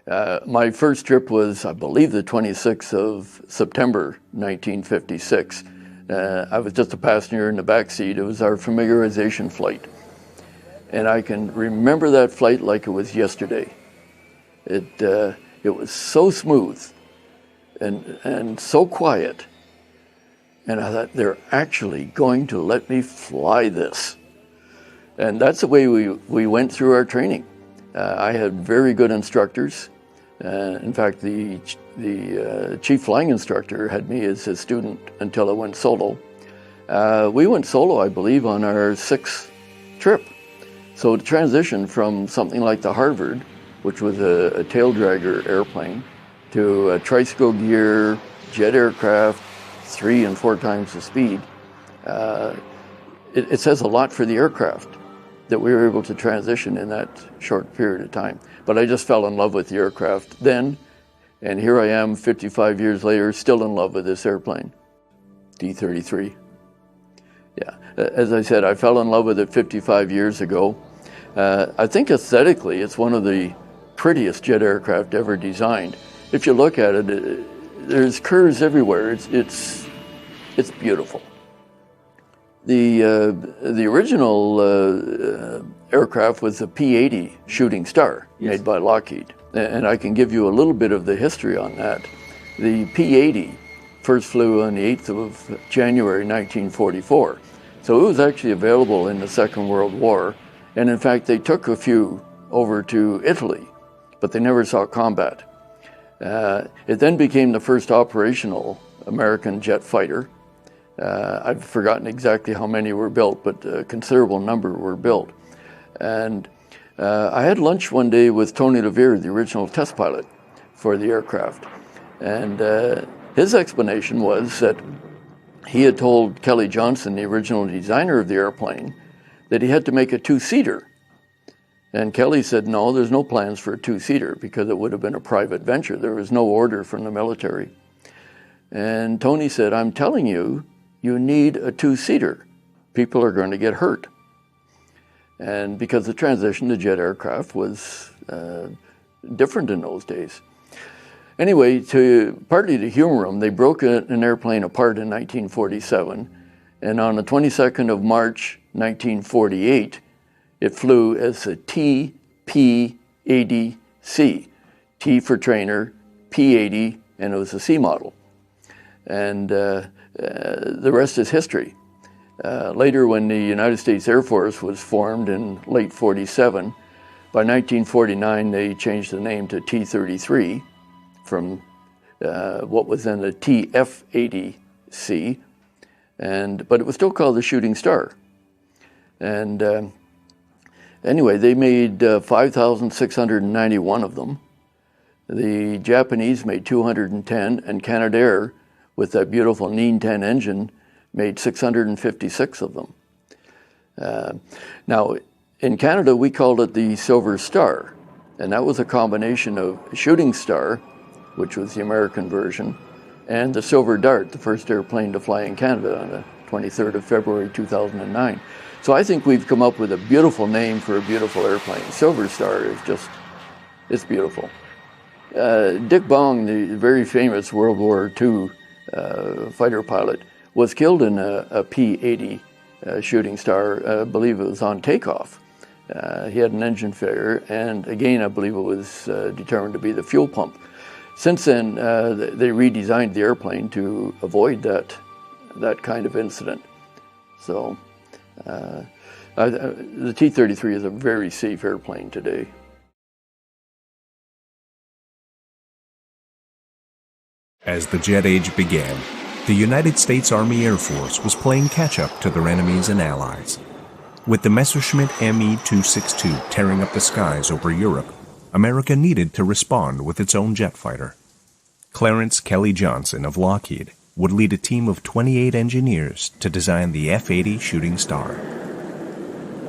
My first trip was, I believe, the 26th of September, 1956. I was just a passenger in the back seat. It was our familiarization flight. And I can remember that flight like it was yesterday. It was so smooth and so quiet. And I thought, they're actually going to let me fly this. And that's the way we went through our training. I had very good instructors. In fact, the chief flying instructor had me as his student until I went solo. We went solo, I believe, on our 6th trip. So to transition from something like the Harvard, which was a tail dragger airplane, to a tricycle gear jet aircraft, 3 and 4 times the speed, it says a lot for the aircraft that we were able to transition in that short period of time. But I just fell in love with the aircraft then, and here I am 55 years later, still in love with this airplane, D-33. Yeah, as I said, I fell in love with it 55 years ago. I think aesthetically, it's one of the prettiest jet aircraft ever designed. If you look at it, there's curves everywhere. It's beautiful. The original aircraft was the P-80 Shooting Star, made by Lockheed. And I can give you a little bit of the history on that. The P-80 first flew on the 8th of January 1944. So it was actually available in the Second World War. And in fact, they took a few over to Italy, but they never saw combat. It then became the first operational American jet fighter. I've forgotten exactly how many were built, but a considerable number were built. And I had lunch one day with Tony LeVere, the original test pilot for the aircraft. And his explanation was that he had told Kelly Johnson, the original designer of the airplane, that he had to make a 2-seater. And Kelly said, no, there's no plans for a 2-seater because it would have been a private venture. There was no order from the military. And Tony said, I'm telling you, you need a 2-seater. People are going to get hurt. And because the transition to jet aircraft was different in those days. Anyway, partly to humor them, they broke an airplane apart in 1947. And on the 22nd of March, 1948, it flew as a TP-80C. T for trainer, P-80, and it was a C model. And the rest is history. Later, when the United States Air Force was formed in late 47, by 1949 they changed the name to T-33 from what was then the TF-80C, but it was still called the Shooting Star. And anyway, they made 5,691 of them. The Japanese made 210, and Canadair, with that beautiful Neen 10 engine, made 656 of them. Now, in Canada, we called it the Silver Star, and that was a combination of Shooting Star, which was the American version, and the Silver Dart, the first airplane to fly in Canada on the 23rd of February 2009. So I think we've come up with a beautiful name for a beautiful airplane. Silver Star is just, it's beautiful. Dick Bong, the very famous World War II fighter pilot, was killed in a P-80 Shooting Star. I believe it was on takeoff. He had an engine failure, and again, I believe it was determined to be the fuel pump. Since then, they redesigned the airplane to avoid that kind of incident. So the T-33 is a very safe airplane today. As the jet age began, the United States Army Air Force was playing catch-up to their enemies and allies. With the Messerschmitt Me-262 tearing up the skies over Europe, America needed to respond with its own jet fighter. Clarence Kelly Johnson of Lockheed would lead a team of 28 engineers to design the F-80 Shooting Star.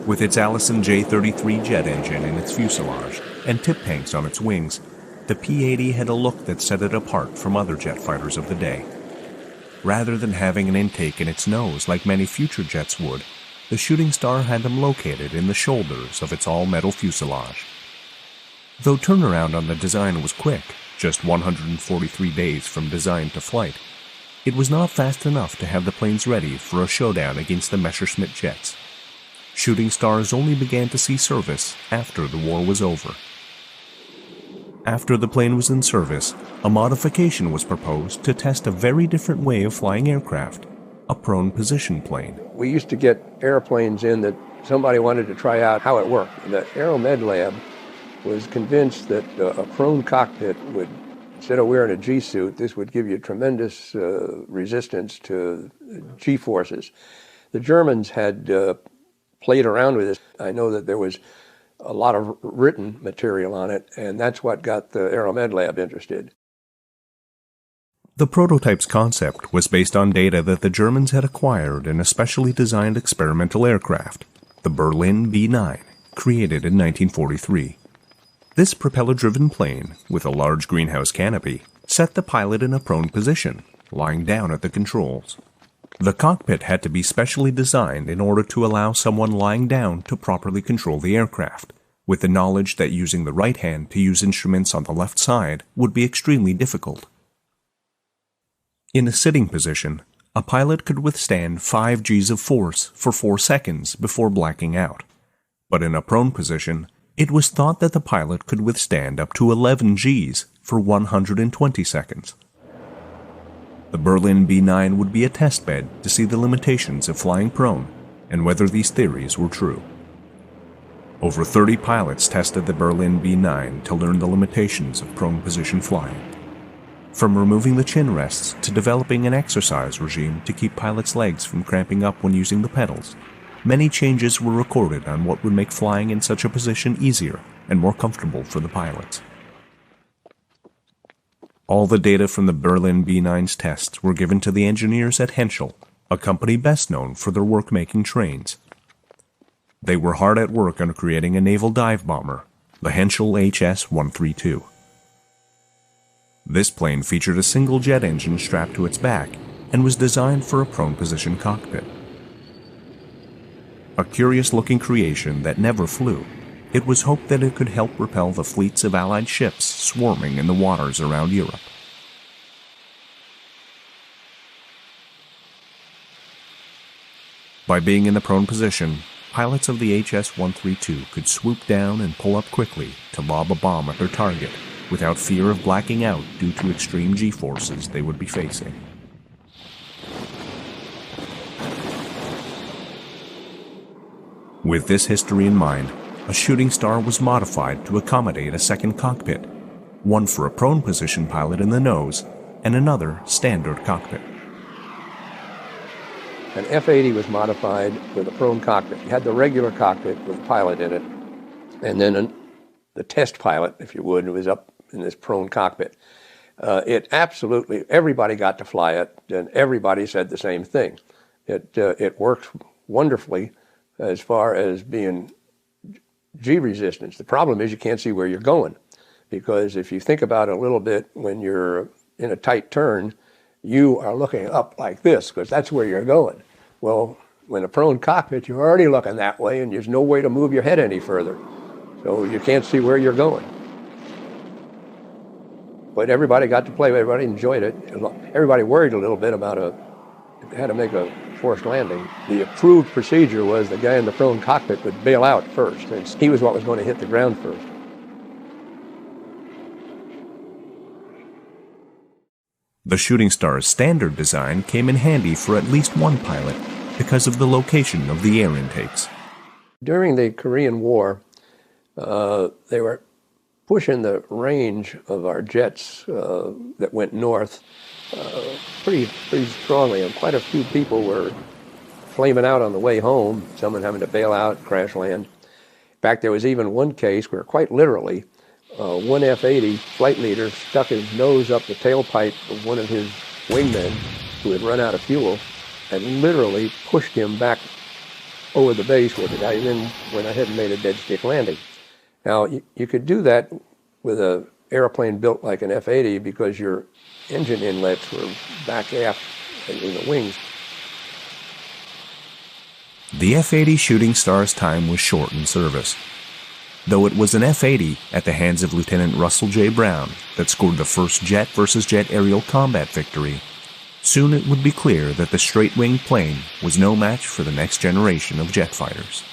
With its Allison J-33 jet engine in its fuselage and tip tanks on its wings, the P-80 had a look that set it apart from other jet fighters of the day. Rather than having an intake in its nose like many future jets would, the Shooting Star had them located in the shoulders of its all-metal fuselage. Though turnaround on the design was quick, just 143 days from design to flight, it was not fast enough to have the planes ready for a showdown against the Messerschmitt jets. Shooting stars only began to see service after the war was over. After the plane was in service, a modification was proposed to test a very different way of flying aircraft, a prone position plane. We used to get airplanes in that somebody wanted to try out how it worked. The Aeromed Lab was convinced that a prone cockpit would, instead of wearing a G-suit, this would give you tremendous resistance to G-forces. The Germans had played around with this. I know that there was a lot of written material on it, and that's what got the Aeromed Lab interested. The prototype's concept was based on data that the Germans had acquired in a specially designed experimental aircraft, the Berlin B-9, created in 1943. This propeller-driven plane, with a large greenhouse canopy, set the pilot in a prone position, lying down at the controls. The cockpit had to be specially designed in order to allow someone lying down to properly control the aircraft, with the knowledge that using the right hand to use instruments on the left side would be extremely difficult. In a sitting position, a pilot could withstand 5 Gs of force for 4 seconds before blacking out, but in a prone position, it was thought that the pilot could withstand up to 11 Gs for 120 seconds. The Berlin B-9 would be a testbed to see the limitations of flying prone and whether these theories were true. Over 30 pilots tested the Berlin B-9 to learn the limitations of prone position flying. From removing the chin rests to developing an exercise regime to keep pilots' legs from cramping up when using the pedals, many changes were recorded on what would make flying in such a position easier and more comfortable for the pilots. All the data from the Berlin B-9's tests were given to the engineers at Henschel, a company best known for their work-making trains. They were hard at work on creating a naval dive bomber, the Henschel HS-132. This plane featured a single jet engine strapped to its back and was designed for a prone position cockpit. A curious-looking creation that never flew, it was hoped that it could help repel the fleets of Allied ships swarming in the waters around Europe. By being in the prone position, pilots of the HS-132 could swoop down and pull up quickly to lob a bomb at their target without fear of blacking out due to extreme G-forces they would be facing. With this history in mind, a shooting star was modified to accommodate a second cockpit, one for a prone position pilot in the nose and another standard cockpit. An F-80 was modified with a prone cockpit. You had the regular cockpit with a pilot in it, and then the test pilot, if you would, was up in this prone cockpit. Everybody got to fly it, and everybody said the same thing. It works wonderfully as far as being G resistance. The problem is you can't see where you're going, because if you think about it a little bit, when you're in a tight turn, you are looking up like this, because that's where you're going. Well, when a prone cockpit, you're already looking that way, and there's no way to move your head any further. So you can't see where you're going. But everybody got to play, everybody enjoyed it. Everybody worried a little bit about how to make a forced landing. The approved procedure was the guy in the prone cockpit would bail out first, and he was what was going to hit the ground first. The shooting star's standard design came in handy for at least one pilot because of the location of the air intakes. During the Korean War, they were pushing the range of our jets that went north pretty strongly, and quite a few people were flaming out on the way home, someone having to bail out, crash land. In fact, there was even one case where quite literally one F-80 flight leader stuck his nose up the tailpipe of one of his wingmen who had run out of fuel and literally pushed him back over the base where the guy then went ahead and made a dead stick landing. Now, you could do that with an airplane built like an F-80 because your engine inlets were back aft in the wings. The F-80 shooting star's time was short in service. though it was an F-80 at the hands of Lieutenant Russell J. Brown that scored the first jet versus jet aerial combat victory. Soon it would be clear that the straight-wing plane was no match for the next generation of jet fighters.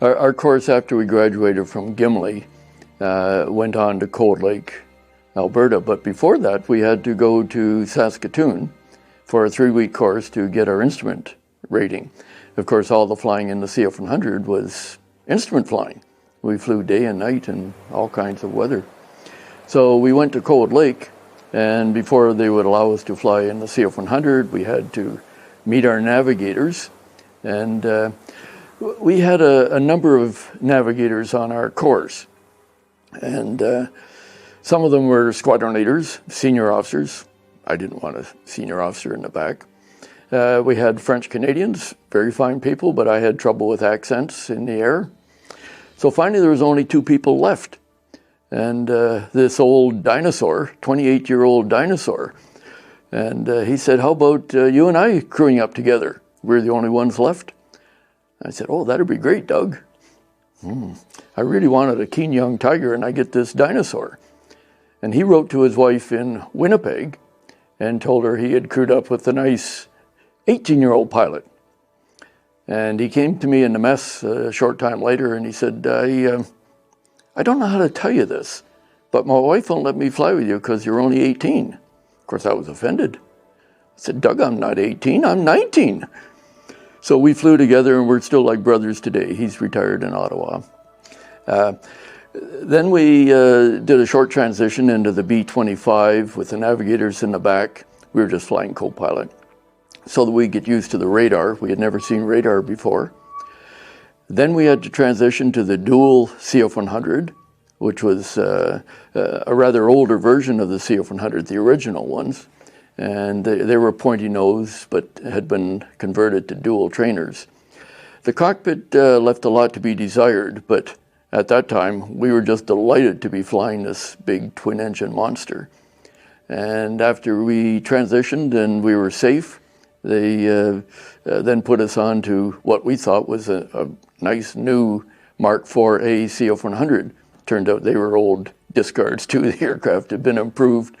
Our course after we graduated from Gimli went on to Cold Lake, Alberta, but before that we had to go to Saskatchewan for a 3-week course to get our instrument rating. Of course, all the flying in the CF-100 was instrument flying. We flew day and night in all kinds of weather. So we went to Cold Lake, and before they would allow us to fly in the CF-100, we had to meet our navigators. And we had a number of navigators on our course. And some of them were squadron leaders, senior officers. I didn't want a senior officer in the back. We had French Canadians, very fine people, but I had trouble with accents in the air. So finally there was only 2 people left. And this old dinosaur, 28-year-old dinosaur, and he said, how about you and I crewing up together? We're the only ones left. I said, oh, that'd be great, Doug. I really wanted a keen young tiger, and I get this dinosaur. And he wrote to his wife in Winnipeg and told her he had crewed up with a nice 18-year-old pilot. And he came to me in the mess a short time later, and he said, I don't know how to tell you this, but my wife won't let me fly with you because you're only 18. Of course, I was offended. I said, Doug, I'm not 18, I'm 19. So we flew together, and we're still like brothers today. He's retired in Ottawa. Then we did a short transition into the B-25 with the navigators in the back. We were just flying co-pilot so that we get used to the radar. We had never seen radar before. Then we had to transition to the dual CF-100, which was a rather older version of the CF-100, the original ones. And they were pointy nose, but had been converted to dual trainers. The cockpit left a lot to be desired, but at that time, we were just delighted to be flying this big twin-engine monster. And after we transitioned and we were safe, they then put us on to what we thought was a nice new Mark IV-A CF-100. Turned out they were old discards too. The aircraft had been improved.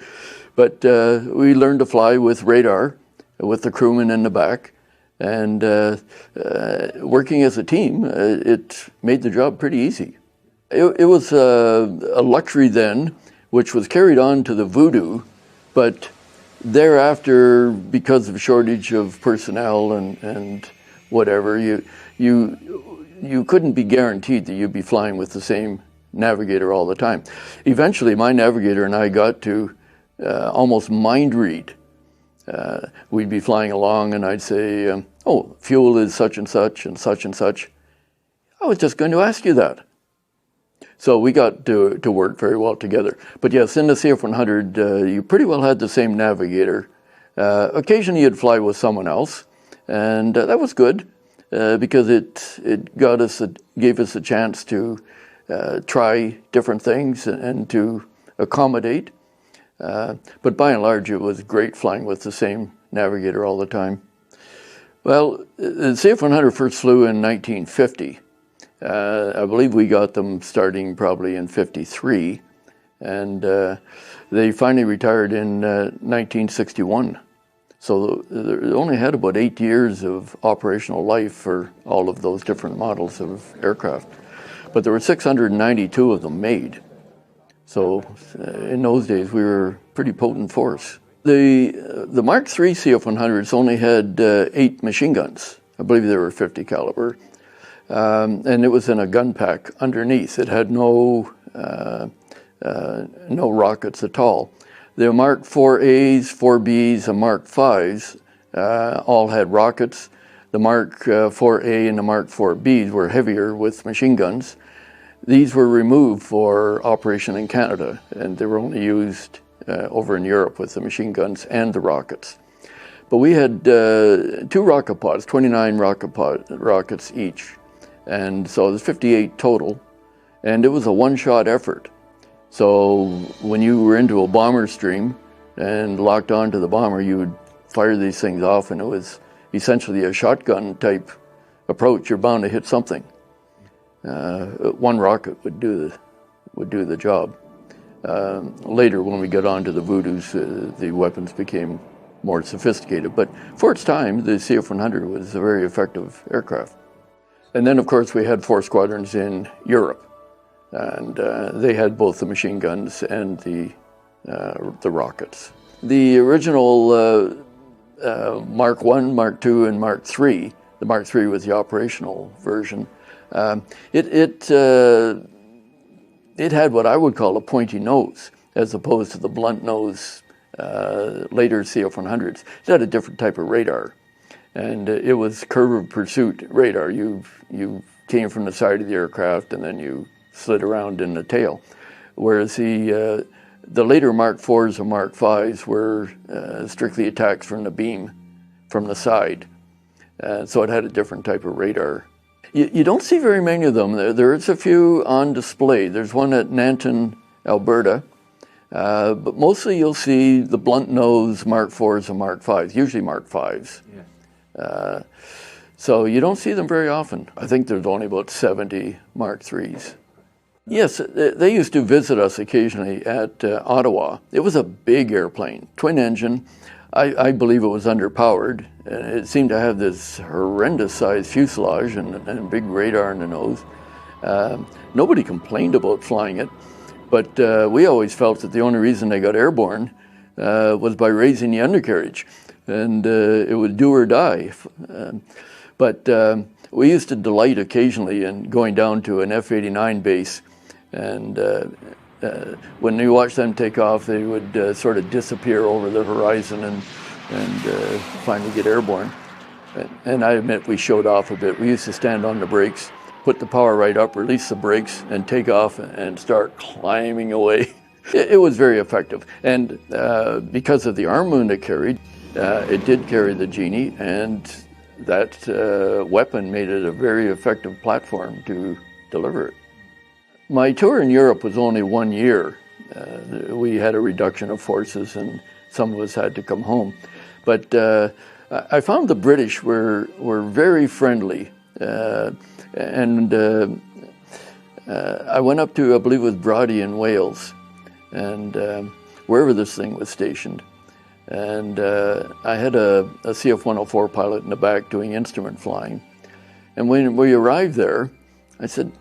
But we learned to fly with radar, with the crewman in the back. And working as a team, it made the job pretty easy. It was a luxury then, which was carried on to the Voodoo, but thereafter, because of shortage of personnel and whatever, you couldn't be guaranteed that you'd be flying with the same navigator all the time. Eventually, my navigator and I got to almost mind read. We'd be flying along and I'd say, oh, fuel is such and such and such and such. I was just going to ask you that. So we got to work very well together. But yes, in the CF-100, you pretty well had the same navigator. Occasionally you'd fly with someone else, and that was good because it gave us a chance to try different things and to accommodate. But by and large, it was great flying with the same navigator all the time. Well, the CF-100 first flew in 1950. I believe we got them starting probably in 53, and they finally retired in 1961. So they only had about 8 years of operational life for all of those different models of aircraft. But there were 692 of them made. So in those days, we were a pretty potent force. The Mark III CF-100s only had 8 machine guns. I believe they were 50 caliber. And it was in a gun pack underneath. It had no rockets at all. The Mark IV-As, 4Bs, and Mark Vs all had rockets. The Mark IV-A and the Mark IV-Bs were heavier with machine guns. These were removed for operation in Canada, and they were only used over in Europe with the machine guns and the rockets. But we had 2 rocket pods, 29 rockets each. And so there's 58 total, and it was a one-shot effort. So when you were into a bomber stream and locked onto the bomber, you would fire these things off, and it was essentially a shotgun type approach, you're bound to hit something. One rocket would do the job. Later, when we got on to the Voodoos, the weapons became more sophisticated. But for its time, the CF-100 was a very effective aircraft. And then, of course, we had 4 squadrons in Europe, and they had both the machine guns and the rockets. The original Mark I, Mark II, and Mark III, the Mark III was the operational version, it had what I would call a pointy nose, as opposed to the blunt nose later CF-100s. It had a different type of radar, and it was curve of pursuit radar. You came from the side of the aircraft and then you slid around in the tail, whereas the later Mark IVs and Mark Vs were strictly attacks from the beam, from the side. So it had a different type of radar. You don't see very many of them. There is a few on display. There's one at Nanton, Alberta, but mostly you'll see the blunt nose Mark IVs and Mark Vs, usually Mark Vs. Yeah. So you don't see them very often. I think there's only about 70 Mark IIIs. Yes, they used to visit us occasionally at Ottawa. It was a big airplane, twin engine. I believe it was underpowered, and it seemed to have this horrendous sized fuselage and a big radar in the nose. Nobody complained about flying it, but we always felt that the only reason they got airborne was by raising the undercarriage, and it would do or die. But we used to delight occasionally in going down to an F-89 base, and when you watch them take off, they would sort of disappear over the horizon and finally get airborne. And I admit we showed off a bit. We used to stand on the brakes, put the power right up, release the brakes, and take off and start climbing away. It was very effective. And because of the armament it carried, it did carry the Genie, and that weapon made it a very effective platform to deliver it. My tour in Europe was only 1 year. We had a reduction of forces and some of us had to come home. But I found the British were very friendly. I went up to, I believe it was Brodie in Wales, and wherever this thing was stationed. And I had a CF-104 pilot in the back doing instrument flying. And when we arrived there, I said,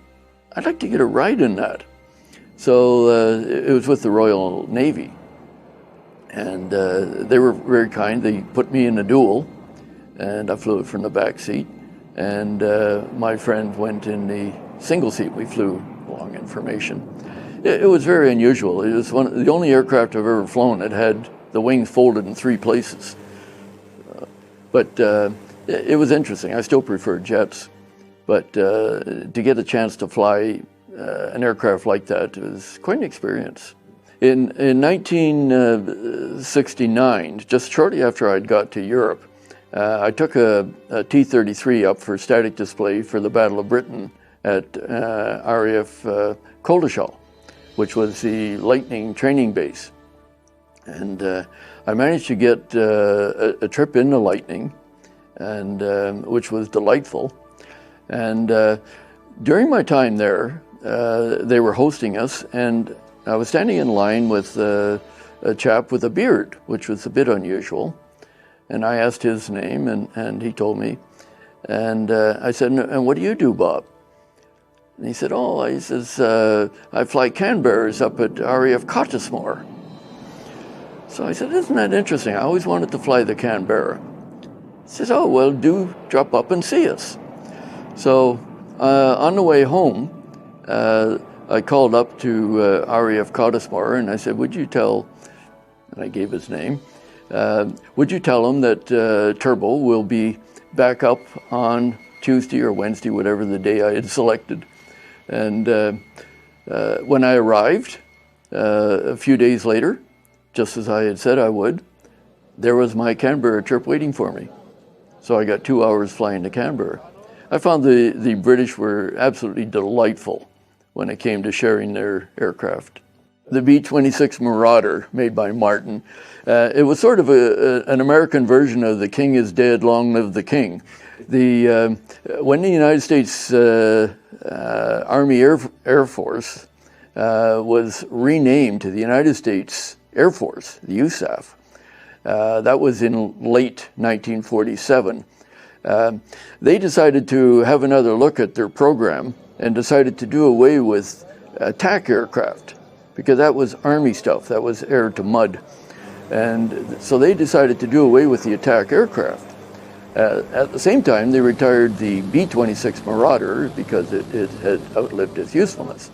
I'd like to get a ride in that. So it was with the Royal Navy. And they were very kind. They put me in a dual, and I flew it from the back seat. And my friend went in the single seat. We flew long information. It was very unusual. It was the only aircraft I've ever flown that had the wings folded in 3 places. But it was interesting. I still prefer jets. But to get a chance to fly an aircraft like that was quite an experience. In 1969, just shortly after I'd got to Europe, I took a T-33 up for static display for the Battle of Britain at RAF Coltishall, which was the Lightning training base. And I managed to get a trip into Lightning, and which was delightful. And during my time there, they were hosting us, and I was standing in line with a chap with a beard, which was a bit unusual. And I asked his name, and he told me. And I said, and what do you do, Bob? And he said, he says, I fly Canberras up at RAF Cottesmore. So I said, isn't that interesting? I always wanted to fly the Canberra. He says, oh, well, do drop up and see us. So on the way home, I called up to RAF Cottesmore, and I said, would you tell, and I gave his name, would you tell him that Turbo will be back up on Tuesday or Wednesday, whatever the day I had selected. And when I arrived, a few days later, just as I had said I would, there was my Canberra trip waiting for me. So I got 2 hours flying to Canberra. I found the British were absolutely delightful when it came to sharing their aircraft. The B-26 Marauder, made by Martin. It was sort of an American version of "The King is Dead, Long Live the King." When the United States Army Air Force was renamed to the United States Air Force, the USAF, that was in late 1947. They decided to have another look at their program and decided to do away with attack aircraft, because that was Army stuff, that was air to mud. And so they decided to do away with the attack aircraft. At the same time, they retired the B-26 Marauder because it had outlived its usefulness.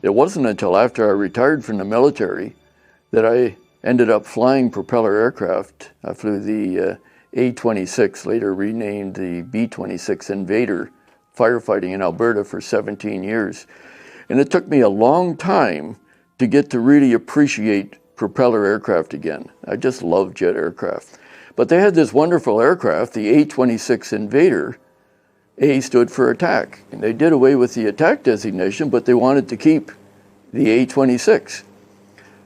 It wasn't until after I retired from the military that I ended up flying propeller aircraft. I flew the A-26, later renamed the B-26 Invader, firefighting in Alberta for 17 years. And it took me a long time to get to really appreciate propeller aircraft again. I just love jet aircraft. But they had this wonderful aircraft, the A-26 Invader. A stood for attack. And they did away with the attack designation, but they wanted to keep the A-26.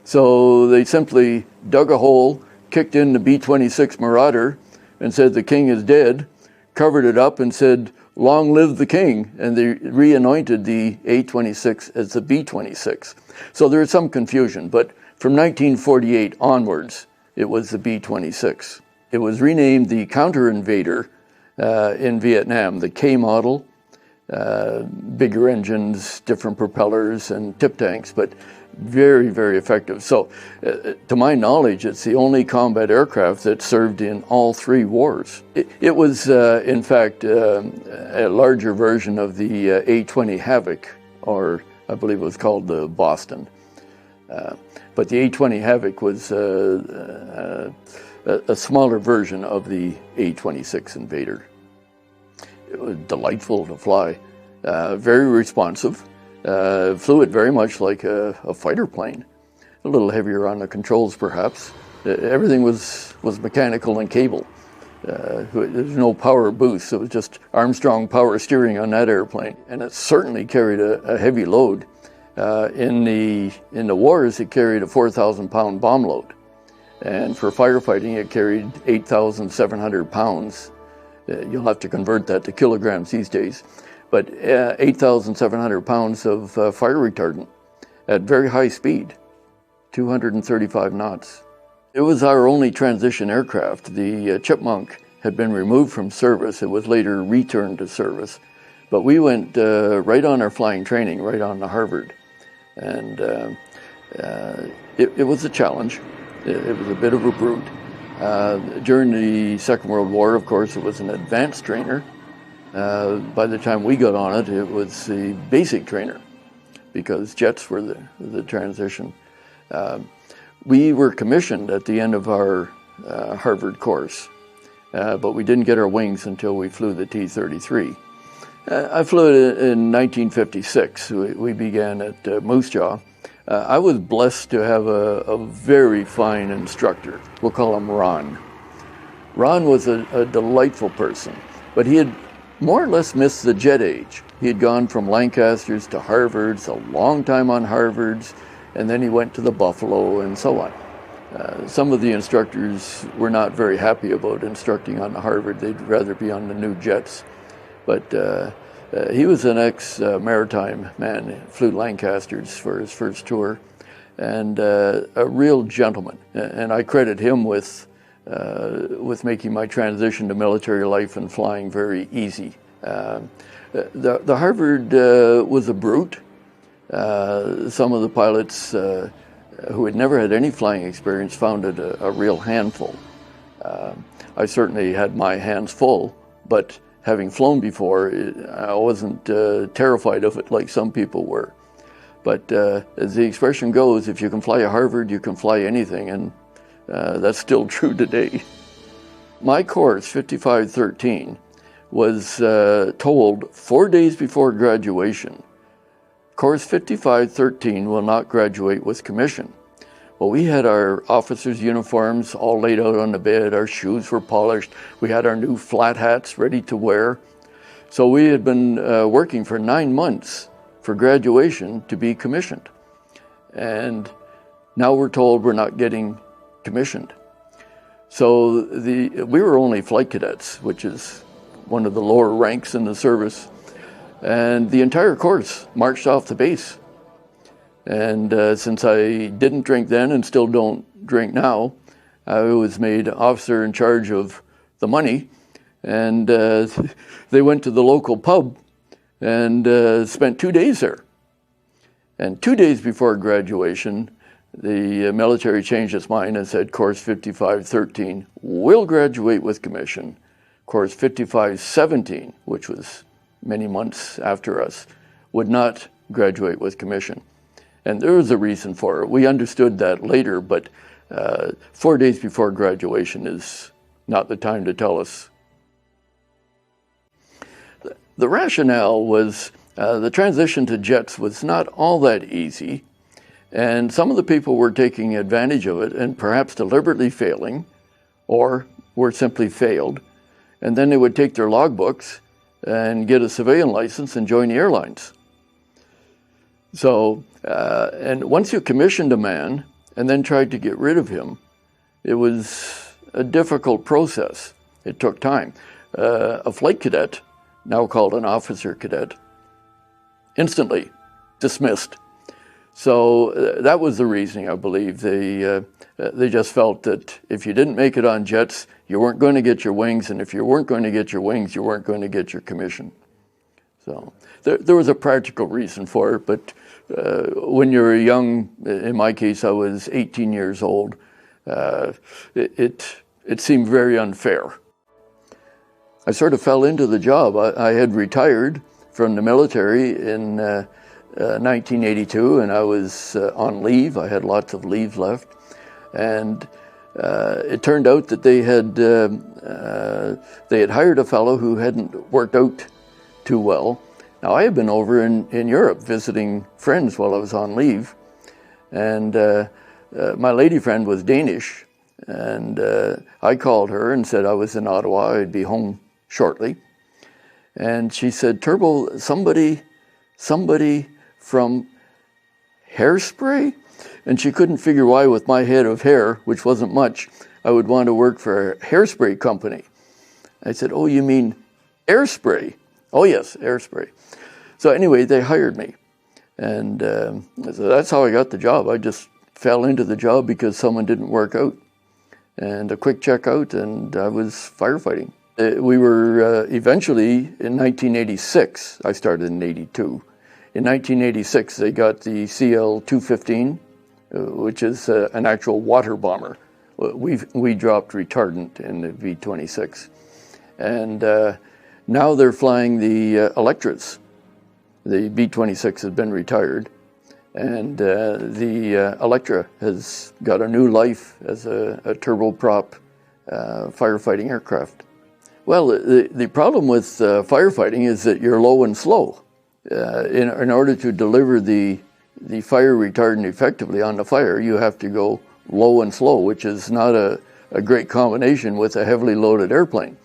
So they simply dug a hole, kicked in the B-26 Marauder, and said, "The king is dead," covered it up and said, "Long live the king," and they reanointed the A-26 as the B-26. So there is some confusion, but from 1948 onwards, it was the B-26. It was renamed the Counter Invader in Vietnam, the K model, bigger engines, different propellers and tip tanks, but very, very effective. So to my knowledge, it's the only combat aircraft that served in all three wars. It was, in fact, a larger version of the A-20 Havoc, or I believe it was called the Boston. But the A-20 Havoc was a smaller version of the A-26 Invader. It was delightful to fly, very responsive. Flew it very much like a fighter plane, a little heavier on the controls perhaps. Everything was mechanical and cable. There's no power boost, so it was just Armstrong power steering on that airplane. And it certainly carried a heavy load. In the wars, it carried a 4,000-pound bomb load. And for firefighting, it carried 8,700 pounds. You'll have to convert that to kilograms these days. But 8,700 pounds of fire retardant at very high speed, 235 knots. It was our only transition aircraft. The Chipmunk had been removed from service. It was later returned to service. But we went right on our flying training, right on to Harvard. And it was a challenge. It was a bit of a brute. During the Second World War, of course, it was an advanced trainer. By the time we got on it, it was the basic trainer, because jets were the transition. We were commissioned at the end of our Harvard course, but we didn't get our wings until we flew the T-33. I flew it in 1956. We began at Moose Jaw. I was blessed to have a very fine instructor. We'll call him Ron. Ron was a delightful person, but he had more or less missed the jet age. He had gone from Lancasters to Harvards, a long time on Harvards, and then he went to the Buffalo and so on. Some of the instructors were not very happy about instructing on the Harvard. They'd rather be on the new jets. But he was an ex-maritime man. He flew Lancasters for his first tour, and a real gentleman. And I credit him with making my transition to military life and flying very easy. The Harvard was a brute. Some of the pilots who had never had any flying experience found it a real handful. I certainly had my hands full, but having flown before, I wasn't terrified of it like some people were. But as the expression goes, if you can fly a Harvard, you can fly anything, and that's still true today. My course, 5513, was told 4 days before graduation, course 5513 will not graduate with commission. Well, we had our officers' uniforms all laid out on the bed, our shoes were polished, we had our new flat hats ready to wear. So we had been working for 9 months for graduation to be commissioned. And Now we're told we're not getting commissioned. So we were only flight cadets, which is one of the lower ranks in the service, and the entire course marched off the base. And since I didn't drink then and still don't drink now, I was made officer in charge of the money, and they went to the local pub and spent 2 days there. And 2 days before graduation, the military changed its mind and said, Course 5513 will graduate with commission. Course 5517, which was many months after us, would not graduate with commission. And there was a reason for it. We understood that later, but 4 days before graduation is not the time to tell us. The rationale was the transition to jets was not all that easy. And some of the people were taking advantage of it and perhaps deliberately failing, or were simply failed. And then they would take their logbooks and get a civilian license and join the airlines. So, and once you commissioned a man and then tried to get rid of him, it was a difficult process. It took time. A flight cadet, now called an officer cadet, instantly dismissed. So that was the reasoning, I believe. They just felt that if you didn't make it on jets, you weren't going to get your wings, and if you weren't going to get your wings, you weren't going to get your commission. So there was a practical reason for it, but when you're young, in my case, I was 18 years old, it seemed very unfair. I sort of fell into the job. I had retired from the military in 1982, and I was on leave. I had lots of leave left, and it turned out that they had hired a fellow who hadn't worked out too well. Now, I had been over in Europe visiting friends while I was on leave, and my lady friend was Danish, and I called her and said I was in Ottawa, I'd be home shortly, and she said, Turbo, somebody from Hairspray? And she couldn't figure why, with my head of hair, which wasn't much, I would want to work for a hairspray company. I said, oh, you mean airspray? Oh, yes, airspray. So anyway, they hired me. And so that's how I got the job. I just fell into the job because someone didn't work out. And a quick checkout, and I was firefighting. We were eventually, in 1986, I started in 82. In 1986, they got the CL-215, which is an actual water bomber. We dropped retardant in the V-26. And now they're flying the Electras. The V-26 has been retired, and the Electra has got a new life as a turboprop firefighting aircraft. Well, the problem with firefighting is that you're low and slow. In order to deliver the fire retardant effectively on the fire, you have to go low and slow, which is not a great combination with a heavily loaded airplane.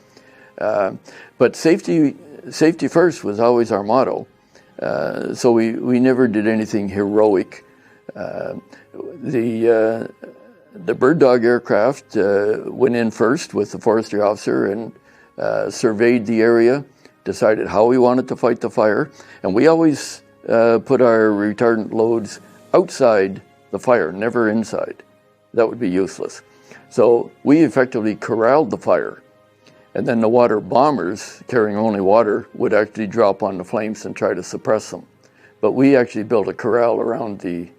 But safety first was always our motto. So we never did anything heroic. The Bird Dog aircraft went in first with the forestry officer and surveyed the area, decided how we wanted to fight the fire, and we always put our retardant loads outside the fire, never inside. That would be useless. So we effectively corralled the fire, and then the water bombers, carrying only water, would actually drop on the flames and try to suppress them. But we actually built a corral around the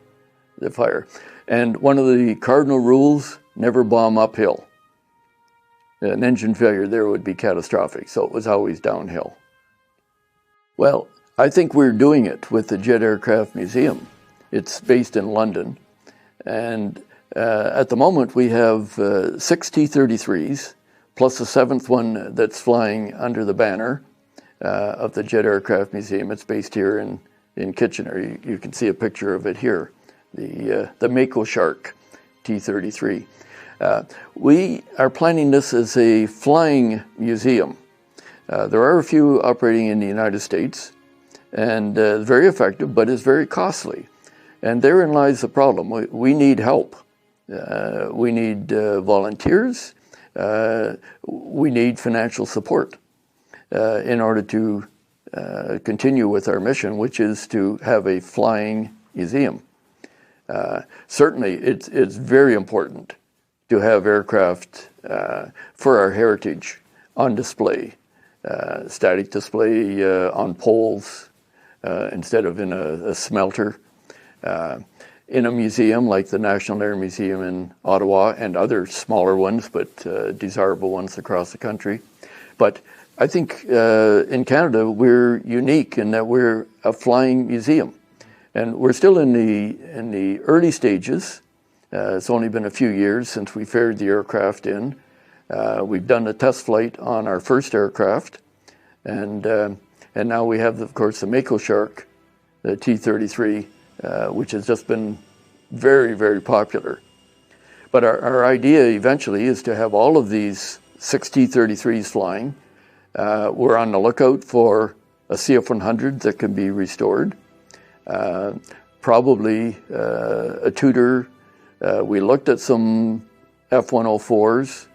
fire. And one of the cardinal rules, never bomb uphill. An engine failure there would be catastrophic, so it was always downhill. Well, I think we're doing it with the Jet Aircraft Museum. It's based in London, and at the moment we have 6 T-33s, plus a 7th one that's flying under the banner of the Jet Aircraft Museum. It's based here in Kitchener. You can see a picture of it here, the Mako Shark T-33. We are planning this as a flying museum. There are a few operating in the United States, and very effective, but it's very costly. And therein lies the problem. We need help. We need volunteers. We need financial support in order to continue with our mission, which is to have a flying museum. Certainly, it's very important to have aircraft for our heritage on display, static display on poles instead of in a smelter, in a museum like the National Air Museum in Ottawa and other smaller ones, but desirable ones across the country. But I think in Canada we're unique in that we're a flying museum, and we're still in the early stages. It's only been a few years since we ferried the aircraft in. We've done a test flight on our first aircraft, and now we have, of course, the Mako Shark, the T-33, which has just been very, very popular. But our idea eventually is to have all of these 6 T-33s flying. We're on the lookout for a CF-100 that can be restored, probably a Tudor. We looked at some F-104s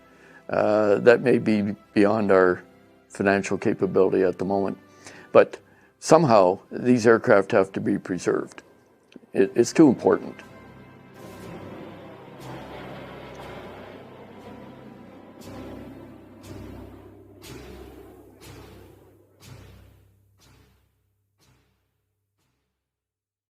that may be beyond our financial capability at the moment. But somehow these aircraft have to be preserved. It's too important.